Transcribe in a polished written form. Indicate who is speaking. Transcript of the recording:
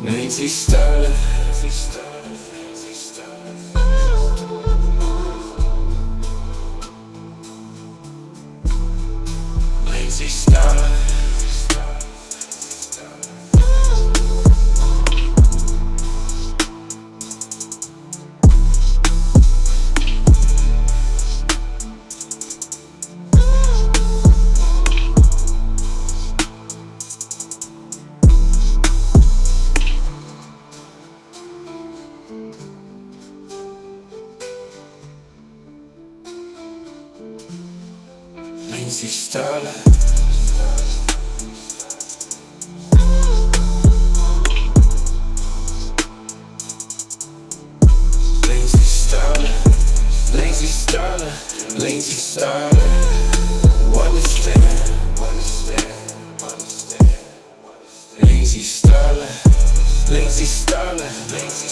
Speaker 1: Lindsey Stirling. Lindsey Stirling. Lindsey Stirling. Lindsey Stirling. Lindsey Stirling. Lindsey Stirling. Understand. Lindsey Stirling. Lindsey Stirling.